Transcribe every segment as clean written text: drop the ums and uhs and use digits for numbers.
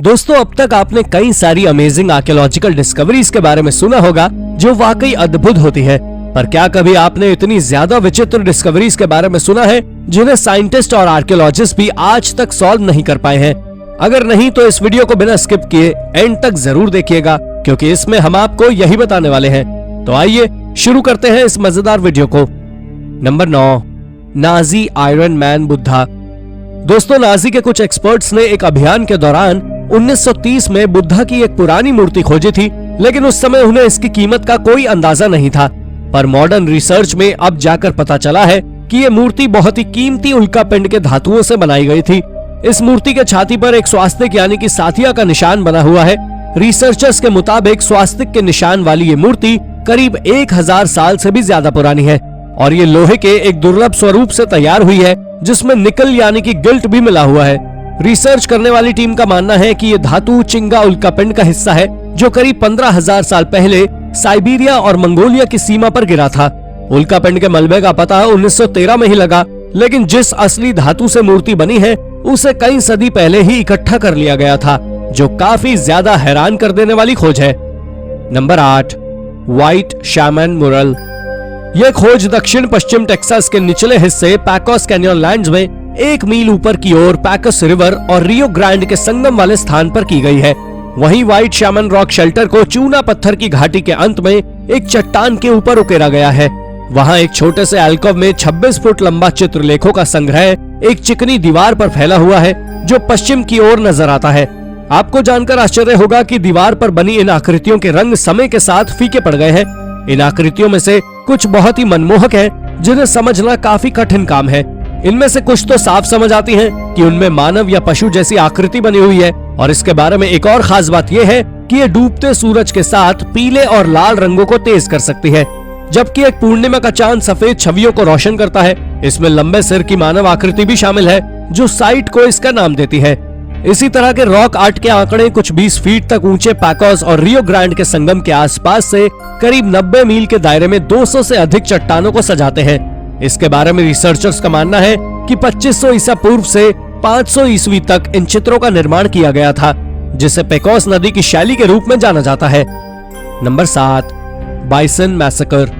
दोस्तों, अब तक आपने कई सारी अमेजिंग आर्कियोलॉजिकल डिस्कवरीज के बारे में सुना होगा जो वाकई अद्भुत होती है। पर क्या कभी आपने इतनी ज्यादा विचित्र डिस्कवरीज के बारे में सुना है जिन्हें साइंटिस्ट और आर्कियोलॉजिस्ट भी आज तक सॉल्व नहीं कर पाए हैं? अगर नहीं तो इस वीडियो को बिना स्किप किए एंड तक जरूर देखिएगा, क्योंकि इसमें हम आपको यही बताने वाले हैं। तो आइए शुरू करते हैं इस मजेदार वीडियो को। Number 9, Nazi iron man Buddha. दोस्तों, नाजी के कुछ एक्सपर्ट्स ने एक अभियान के दौरान 1930 में बुद्धा की एक पुरानी मूर्ति खोजी थी, लेकिन उस समय उन्हें इसकी कीमत का कोई अंदाजा नहीं था। पर मॉडर्न रिसर्च में अब जाकर पता चला है कि ये मूर्ति बहुत ही कीमती उल्कापिंड के धातुओं से बनाई गई थी। इस मूर्ति के छाती पर एक स्वास्तिक यानी कि साथिया का निशान बना हुआ है। रिसर्चर्स के मुताबिक स्वास्तिक के निशान वाली ये मूर्ति करीब 1000 साल से भी ज्यादा पुरानी है और ये लोहे के एक दुर्लभ स्वरूप से तैयार हुई है, जिसमें निकल यानी कि गिल्ट भी मिला हुआ है। रिसर्च करने वाली टीम का मानना है कि ये धातु चिंगा उल्कापिंड का हिस्सा है, जो करीब 15,000 साल पहले साइबेरिया और मंगोलिया की सीमा पर गिरा था। उल्कापिंड के मलबे का पता 1913 में ही लगा, लेकिन जिस असली धातु से मूर्ति बनी है उसे कई सदी पहले ही इकट्ठा कर लिया गया था, जो काफी ज्यादा हैरान कर देने वाली खोज है। नंबर 8, व्हाइट शैमन मुरल। यह खोज दक्षिण पश्चिम टेक्सास के निचले हिस्से पैकोस कैन्यनलैंड्स में 1 मील ऊपर की ओर पैकोस रिवर और रियो ग्रांड के संगम वाले स्थान पर की गई है। वहीं व्हाइट शैमन रॉक शेल्टर को चूना पत्थर की घाटी के अंत में एक चट्टान के ऊपर उकेरा गया है। वहां एक छोटे से एल्कोव में 26 फुट लंबा चित्रलेखों का संग्रह एक चिकनी दीवार पर फैला हुआ है, जो पश्चिम की ओर नजर आता है। आपको जानकर आश्चर्य होगा कि दीवार पर बनी इन आकृतियों के रंग समय के साथ फीके पड़ गए हैं। इन आकृतियों में से कुछ बहुत ही मनमोहक हैं, जिन्हें समझना काफी कठिन काम है। इनमें से कुछ तो साफ समझ आती हैं कि उनमें मानव या पशु जैसी आकृति बनी हुई है, और इसके बारे में एक और खास बात यह है कि ये डूबते सूरज के साथ पीले और लाल रंगों को तेज कर सकती है, जबकि एक पूर्णिमा का चांद सफेद छवियों को रोशन करता है। इसमें लंबे सिर की मानव आकृति भी शामिल है, जो साइट को इसका नाम देती है। इसी तरह के रॉक आर्ट के आंकड़े कुछ 20 फीट तक ऊंचे पैकोस और रियो ग्रांड के संगम के आसपास से करीब 90 मील के दायरे में 200 से अधिक चट्टानों को सजाते हैं। इसके बारे में रिसर्चर्स का मानना है कि 2500 ईसा पूर्व से 500 ईस्वी तक इन चित्रों का निर्माण किया गया था, जिसे पेकोस नदी की शैली के रूप में जाना जाता है। Number 7, bison massacre.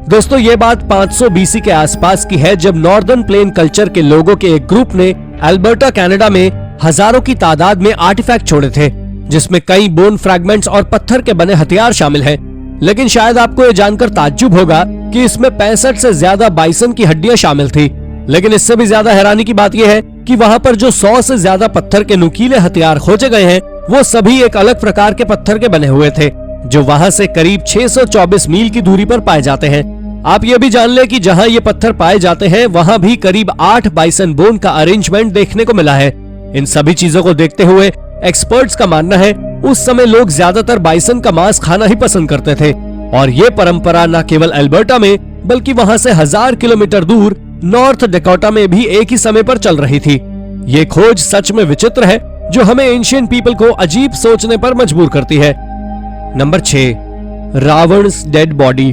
दोस्तों, ये बात 500 बीसी के आसपास की है, जब नॉर्दर्न प्लेन कल्चर के लोगों के एक ग्रुप ने अल्बर्टा कनाडा में हजारों की तादाद में आर्टिफैक्ट छोड़े थे, जिसमें कई बोन फ्रैगमेंट्स और पत्थर के बने हथियार शामिल हैं। लेकिन शायद आपको ये जानकर ताज्जुब होगा कि इसमें 65 से ज्यादा बाइसन की हड्डियां शामिल थी। लेकिन इससे भी ज्यादा हैरानी की बात यह है कि वहां पर जो 100 से ज्यादा पत्थर के नुकीले हथियार खोजे गए हैं, वो सभी एक अलग प्रकार के पत्थर के बने हुए थे, जो वहां से करीब 624 मील की दूरी पर पाए जाते हैं। आप ये भी जान लें कि जहां ये पत्थर पाए जाते हैं, वहां भी करीब 8 बाइसन बोन का अरेंजमेंट देखने को मिला है। इन सभी चीजों को देखते हुए एक्सपर्ट्स का मानना है उस समय लोग ज्यादातर बाइसन का मांस खाना ही पसंद करते थे, और ये परंपरा न केवल अल्बर्टा में बल्कि वहां से 1000 किलोमीटर दूर नॉर्थ डकोटा में भी एक ही समय पर चल रही थी। ये खोज सच में विचित्र है, जो हमें एंशिएंट पीपल को अजीब सोचने पर मजबूर करती है। नंबर 6, रावण's डेड बॉडी।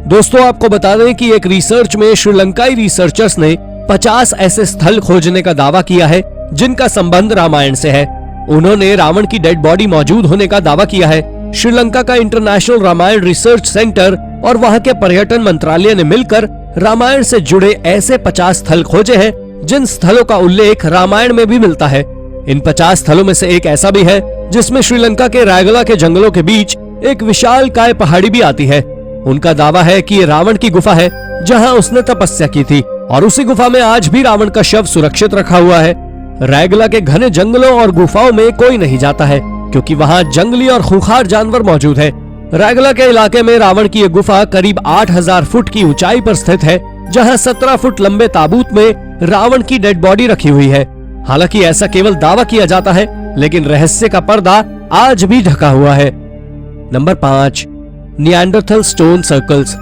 दोस्तों, आपको बता दें कि एक रिसर्च में श्रीलंकाई रिसर्चर्स ने 50 ऐसे स्थल खोजने का दावा किया है जिनका संबंध रामायण से है। उन्होंने रावण की डेड बॉडी मौजूद होने का दावा किया है। श्रीलंका का इंटरनेशनल रामायण रिसर्च सेंटर और वहां के पर्यटन मंत्रालय ने मिलकर रामायण से जुड़े ऐसे 50 स्थल खोजे हैं, जिन स्थलों का उल्लेख रामायण में भी मिलता है। इन 50 स्थलों में से एक ऐसा भी है जिसमें श्रीलंका के रायगला के जंगलों के बीच एक विशालकाय पहाड़ी भी आती है। उनका दावा है कि ये रावण की गुफा है, जहां उसने तपस्या की थी, और उसी गुफा में आज भी रावण का शव सुरक्षित रखा हुआ है। रायगला के घने जंगलों और गुफाओं में कोई नहीं जाता है, क्योंकि वहां जंगली और खूंखार जानवर मौजूद है। रायगला के इलाके में रावण की यह गुफा करीब 8000 फुट की ऊंचाई पर स्थित है, जहां 17 फुट लंबे ताबूत में रावण की डेड बॉडी रखी हुई है। हालांकि ऐसा केवल दावा किया जाता है, लेकिन रहस्य का पर्दा आज भी ढका हुआ है। Number 5, Neanderthal stone circles.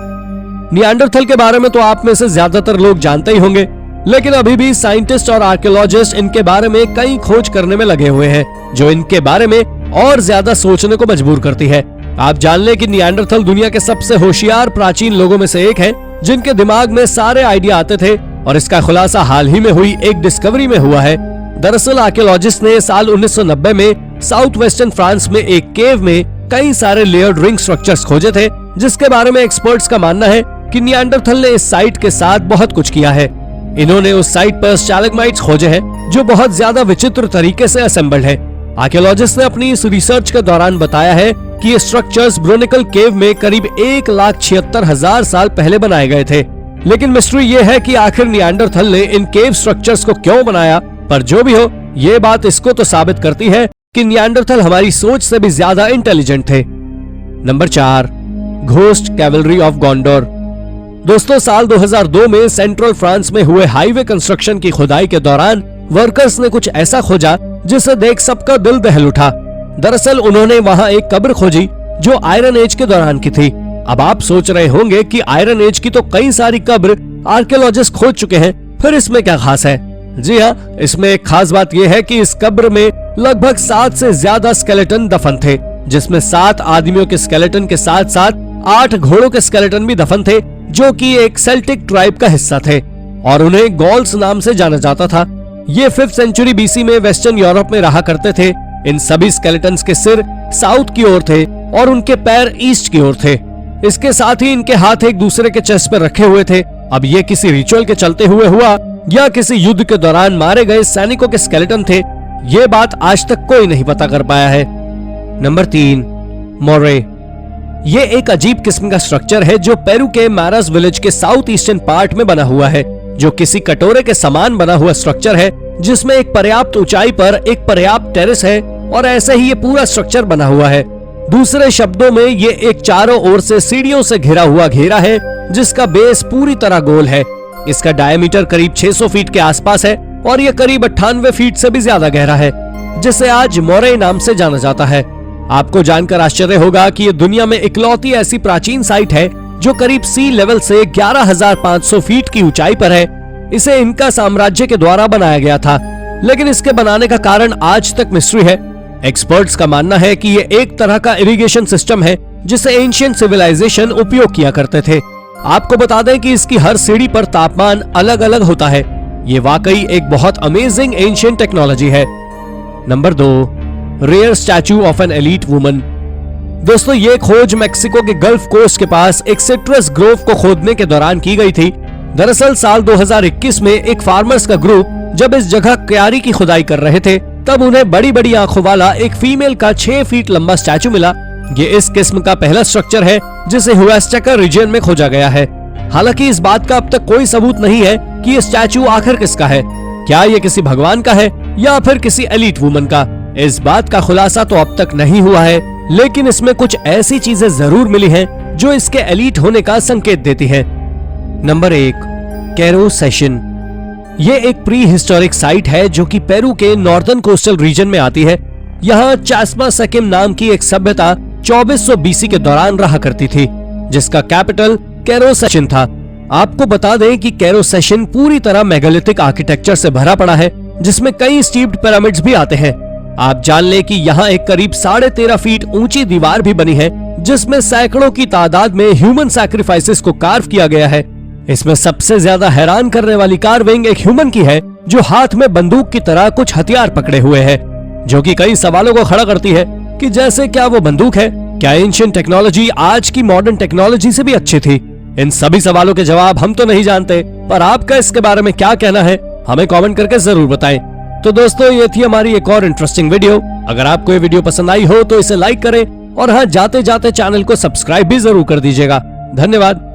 Neanderthal के बारे में तो आप में से ज्यादातर लोग जानते ही होंगे, लेकिन अभी भी साइंटिस्ट और आर्कियोलॉजिस्ट इनके बारे में कई खोज करने में लगे हुए हैं, जो इनके बारे में और ज्यादा सोचने को मजबूर करती है। आप जान लें कि निएंडरथल दुनिया के सबसे होशियार प्राचीन लोगों में से एक है, जिनके दिमाग में सारे आइडिया आते थे, और इसका खुलासा हाल ही में हुई एक डिस्कवरी में हुआ है। दरअसल आर्कियोलॉजिस्ट ने साल 1990 में साउथ वेस्टर्न फ्रांस में एक केव में कई सारे लेयर्ड रिंग स्ट्रक्चर्स खोजे थे, जिसके बारे में एक्सपर्ट्स का मानना है कि निएंडरथल ने इस साइट के साथ बहुत कुछ किया है। इन्होंने उस साइट पर स्टैलेग्माइट्स खोजे हैं जो बहुत ज्यादा विचित्र तरीके से असेंबल्ड है। आर्कियोलॉजिस्ट ने अपनी इस रिसर्च के दौरान बताया है कि ये स्ट्रक्चर्स ब्रोनिकल केव में करीब 1,76,000 साल पहले बनाए गए थे। लेकिन मिस्ट्री ये है कि आखिर निएंडरथल ने इन केव स्ट्रक्चर्स को क्यों बनाया। पर जो भी हो, ये बात इसको तो साबित करती है कि निएंडरथल हमारी सोच से भी ज्यादा इंटेलिजेंट थे। Number 4, ghost cavalry of Gondor. दोस्तों, साल 2002 में सेंट्रल फ्रांस में हुए हाईवे कंस्ट्रक्शन की खुदाई के दौरान वर्कर्स ने कुछ ऐसा खोजा जिसे देख सबका दिल दहल उठा। दरअसल उन्होंने वहां एक कब्र खोजी जो आयरन एज के दौरान की थी। अब आप सोच रहे होंगे कि आयरन एज की तो कई सारी कब्र आर्कियोलॉजिस्ट खोज चुके हैं, फिर इसमें क्या खास है? जी हाँ, इसमें एक खास बात यह है कि इस कब्र में लगभग 7 से ज्यादा स्केलेटन दफन थे, जिसमें 7 आदमियों के स्केलेटन के साथ साथ 8 घोड़ों के स्केलेटन भी दफन थे, जो कि एक सेल्टिक ट्राइब का हिस्सा थे और उन्हें गॉल्स नाम से जाना जाता था। ये 5th सेंचुरी बीसी में वेस्टर्न यूरोप में रहा करते थे। इन सभी स्केलेटन्स के सिर साउथ की ओर थे और उनके पैर ईस्ट की ओर थे। इसके साथ ही इनके हाथ एक दूसरे के चेस्ट पर रखे हुए थे। अब ये किसी रिचुअल के चलते हुए हुआ या किसी युद्ध के दौरान मारे गए सैनिकों के स्केलेटन थे, ये बात आज तक कोई नहीं पता कर पाया है। नंबर 3, मोरे। ये एक अजीब किस्म का स्ट्रक्चर है जो पेरू के मैरास विलेज के साउथ ईस्टर्न पार्ट में बना हुआ है, जो किसी कटोरे के समान बना हुआ स्ट्रक्चर है जिसमें एक पर्याप्त ऊंचाई पर एक पर्याप्त टेरेस है और ऐसे ही ये पूरा स्ट्रक्चर बना हुआ है। दूसरे शब्दों में ये एक चारों ओर से सीढ़ियों से घिरा हुआ घेरा है जिसका बेस पूरी तरह गोल है। इसका डायमीटर करीब 600 फीट के आसपास है और यह करीब 98 फीट से भी ज्यादा गहरा है, जिसे आज मोरे नाम से जाना जाता है। आपको जानकर आश्चर्य होगा कि यह दुनिया में इकलौती ऐसी प्राचीन साइट है जो करीब सी लेवल से 11,500 फीट की ऊंचाई पर है। इसे इनका साम्राज्य के द्वारा बनाया गया था, लेकिन इसके बनाने का कारण आज तक मिस्ट्री है। एक्सपर्ट्स का मानना है कि ये एक तरह का इरिगेशन सिस्टम है जिसे एंशिएंट सिविलाइजेशन उपयोग किया करते थे। आपको बता दें कि इसकी हर सीढ़ी पर तापमान अलग अलग होता है। ये वाकई एक बहुत अमेजिंग एंशिएंट टेक्नोलॉजी है। Number 2, rare statue of an elite woman. दोस्तों, ये खोज मेक्सिको के गल्फ कोस्ट के पास एक सिट्रस ग्रोव को खोदने के दौरान की गई थी। दरअसल साल 2021 में एक फार्मर्स का ग्रुप जब इस जगह क्यारी की खुदाई कर रहे थे, तब उन्हें बड़ी बड़ी आंखों वाला एक फीमेल का 6 फीट लंबा स्टैचू मिला। ये इस किस्म का पहला स्ट्रक्चर है जिसे हुएस्टेका रीजन में खोजा गया है। हालांकि इस बात का अब तक कोई सबूत नहीं है कि ये स्टैचू आखिर किसका है। क्या ये किसी भगवान का है या फिर किसी एलीट वुमन का? इस बात का खुलासा तो अब तक नहीं हुआ है, लेकिन इसमें कुछ ऐसी चीजें जरूर मिली हैं जो इसके एलीट होने का संकेत देती है। Number 1, Cairo session. ये एक प्री हिस्टोरिक साइट है जो कि पेरू के नॉर्दर्न कोस्टल रीजन में आती है। यहाँ चास्मा सेकिम नाम की एक सभ्यता 2400 बीसी के दौरान रहा करती थी, जिसका कैपिटल कैरो सेशन था। आपको बता दें कि कैरो सेशन पूरी तरह मेगालिथिक आर्किटेक्चर से भरा पड़ा है, जिसमें कई स्टीप्ड पिरामिड्स भी आते हैं। आप जान लें कि यहाँ एक करीब 13.5 फीट ऊंची दीवार भी बनी है, जिसमें सैकड़ों की तादाद में ह्यूमन सैक्रिफाइसेस को कार्व किया गया है। इसमें सबसे ज्यादा हैरान करने वाली कार्विंग एक ह्यूमन की है जो हाथ में बंदूक की तरह कुछ हथियार पकड़े हुए है, जो कि कई सवालों को खड़ा करती है कि जैसे क्या वो बंदूक है? क्या एंशिएंट टेक्नोलॉजी आज की मॉडर्न टेक्नोलॉजी से भी अच्छी थी? इन सभी सवालों के जवाब हम तो नहीं जानते, पर आपका इसके बारे में क्या कहना है हमें कमेंट करके जरूर बताएं। तो दोस्तों, ये थी हमारी एक और इंटरेस्टिंग वीडियो। अगर आपको ये वीडियो पसंद आई हो तो इसे लाइक करें और हाँ, जाते जाते चैनल को सब्सक्राइब भी जरूर कर दीजिएगा। धन्यवाद।